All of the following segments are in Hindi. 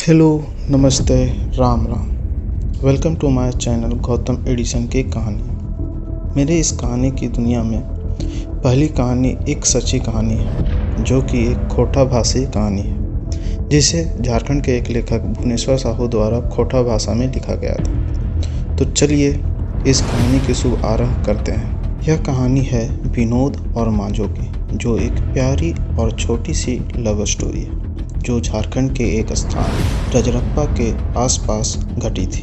हेलो, नमस्ते, राम राम। Welcome to my channel Gautam edition की कहानी। मेरे इस कहानी की दुनिया में पहली कहानी एक सच्ची कहानी है, जो कि एक खोटा भाषी कहानी है, जिसे झारखंड के एक लेखक भुवनेश्वर साहू द्वारा खोटा भाषा में लिखा गया था। तो चलिए इस कहानी के शुभ आरंभ करते हैं। यह कहानी है विनोद और मांझो की, जो एक प्यारी और छोटी सी लव स्टोरी है, जो झारखंड के एक स्थान रजरप्पा के आसपास घटी थी।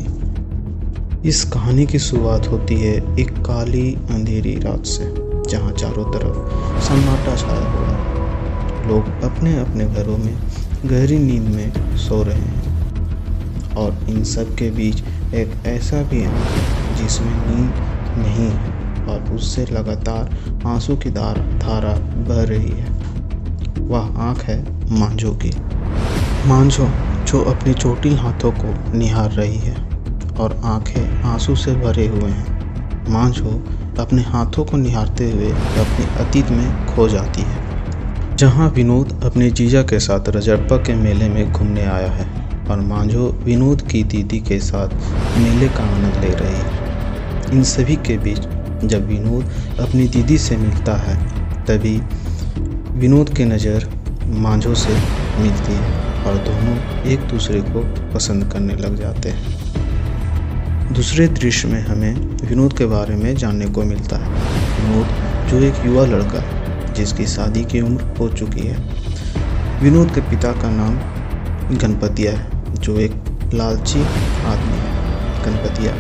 इस कहानी की शुरुआत होती है एक काली अंधेरी रात से, जहां चारों तरफ सन्नाटा छाया हुआ है। लोग अपने अपने घरों में गहरी नींद में सो रहे हैं, और इन सब के बीच एक ऐसा भी है जिसमें नींद नहीं है और उससे लगातार आंसू की धारा बह रही है। वह आँख है मांझो की। मांझो जो अपने चोटिल हाथों को निहार रही है और आंखें आंसू से भरे हुए हैं। मांझो अपने हाथों को निहारते हुए अपने अतीत में खो जाती है, जहां विनोद अपने जीजा के साथ रजरप्पा के मेले में घूमने आया है और मांझो विनोद की दीदी के साथ मेले का आनंद ले रही है। इन सभी के बीच जब विनोद अपनी दीदी से मिलता है, तभी विनोद की नज़र मांझो से मिलती है और दोनों एक दूसरे को पसंद करने लग जाते हैं। दूसरे दृश्य में हमें विनोद के बारे में जानने को मिलता है। विनोद जो एक युवा लड़का है, जिसकी शादी की उम्र हो चुकी है। विनोद के पिता का नाम गणपतिया है, जो एक लालची आदमी है। गणपतिया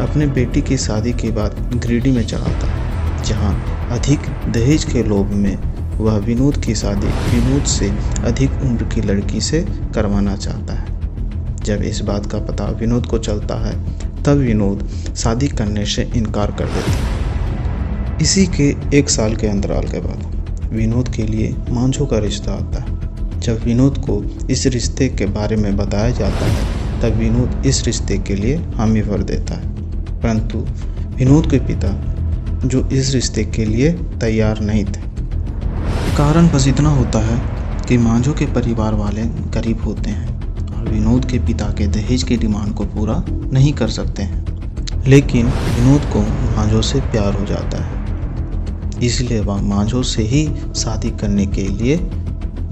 अपने बेटी की शादी की बात गिरिडीह में चढ़ाता है, जहाँ अधिक दहेज के लोभ में वह विनोद की शादी विनोद से अधिक उम्र की लड़की से करवाना चाहता है। जब इस बात का पता विनोद को चलता है, तब विनोद शादी करने से इनकार कर देता है। इसी के एक साल के अंतराल के बाद विनोद के लिए मांझो का रिश्ता आता है। जब विनोद को इस रिश्ते के बारे में बताया जाता है, तब विनोद इस रिश्ते के लिए हामी भर देता है। परंतु विनोद के पिता जो इस रिश्ते के लिए तैयार नहीं थे। कारण बस इतना होता है कि मांझो के परिवार वाले गरीब होते हैं और विनोद के पिता के दहेज की डिमांड को पूरा नहीं कर सकते हैं। लेकिन विनोद को मांझो से प्यार हो जाता है, इसलिए वह मांझो से ही शादी करने के लिए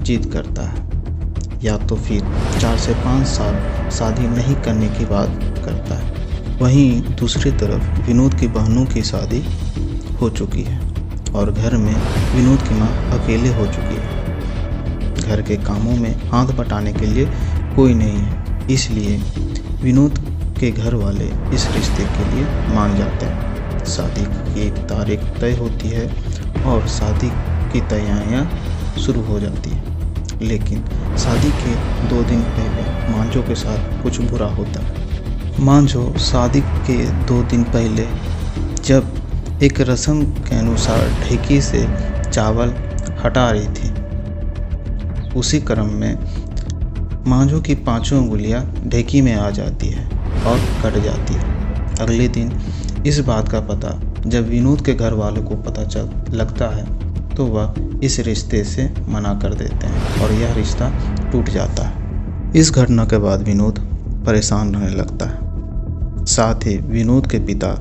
जिद करता है, या तो फिर 4 से 5 साल शादी नहीं करने की बात करता है। वहीं दूसरी तरफ विनोद की बहनों की शादी हो चुकी है और घर में विनोद की माँ अकेले हो चुकी है। घर के कामों में हाथ बटाने के लिए कोई नहीं है, इसलिए विनोद के घर वाले इस रिश्ते के लिए मान जाते हैं। शादी की एक तारीख तय होती है और शादी की तैयारियां शुरू हो जाती है। लेकिन शादी के 2 दिन पहले मांझो के साथ कुछ बुरा होता है। मांझो शादी के 2 दिन पहले जब एक रस्म के अनुसार ढेकी से चावल हटा रही थी, उसी क्रम में मांझो की 5 उंगलियां ढेकी में आ जाती है और कट जाती है। अगले दिन इस बात का पता जब विनोद के घर वालों को पता लगता है, तो वह इस रिश्ते से मना कर देते हैं और यह रिश्ता टूट जाता है। इस घटना के बाद विनोद परेशान रहने लगता है। साथ ही विनोद के पिता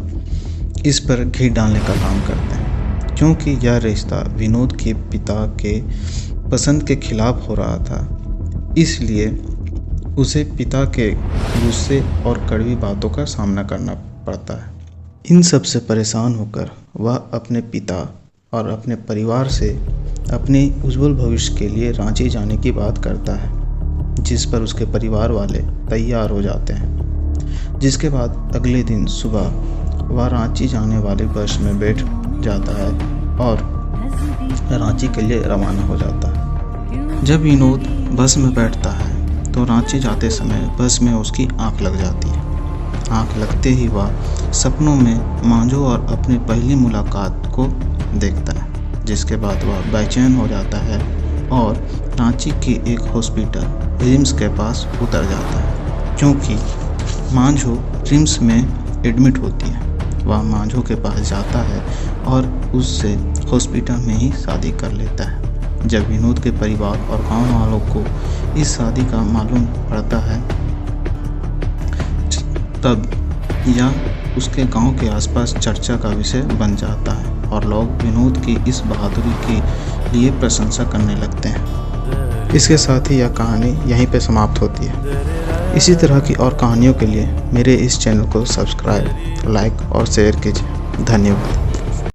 इस पर घी डालने का काम करते हैं, क्योंकि यह रिश्ता विनोद के पिता के पसंद के खिलाफ हो रहा था। इसलिए उसे पिता के गुस्से और कड़वी बातों का सामना करना पड़ता है। इन सब से परेशान होकर वह अपने पिता और अपने परिवार से अपने उज्जवल भविष्य के लिए रांची जाने की बात करता है, जिस पर उसके परिवार वाले तैयार हो जाते हैं। जिसके बाद अगले दिन सुबह वह रांची जाने वाले बस में बैठ जाता है और रांची के लिए रवाना हो जाता है। जब विनोद बस में बैठता है, तो रांची जाते समय बस में उसकी आंख लग जाती है। आंख लगते ही वह सपनों में मांझो और अपनी पहली मुलाकात को देखता है, जिसके बाद वह बेचैन हो जाता है और रांची की एक हॉस्पिटल रिम्स के पास उतर जाता है, क्योंकि मांझो रिम्स में एडमिट होती है। वह मांझो के पास जाता है और उससे हॉस्पिटल में ही शादी कर लेता है। जब विनोद के परिवार और गांव वालों को इस शादी का मालूम पड़ता है, तब यह उसके गांव के आसपास चर्चा का विषय बन जाता है और लोग विनोद की इस बहादुरी के लिए प्रशंसा करने लगते हैं। इसके साथ ही यह कहानी यहीं पे समाप्त होती है। इसी तरह की और कहानियों के लिए मेरे इस चैनल को सब्सक्राइब, लाइक और शेयर कीजिए। धन्यवाद।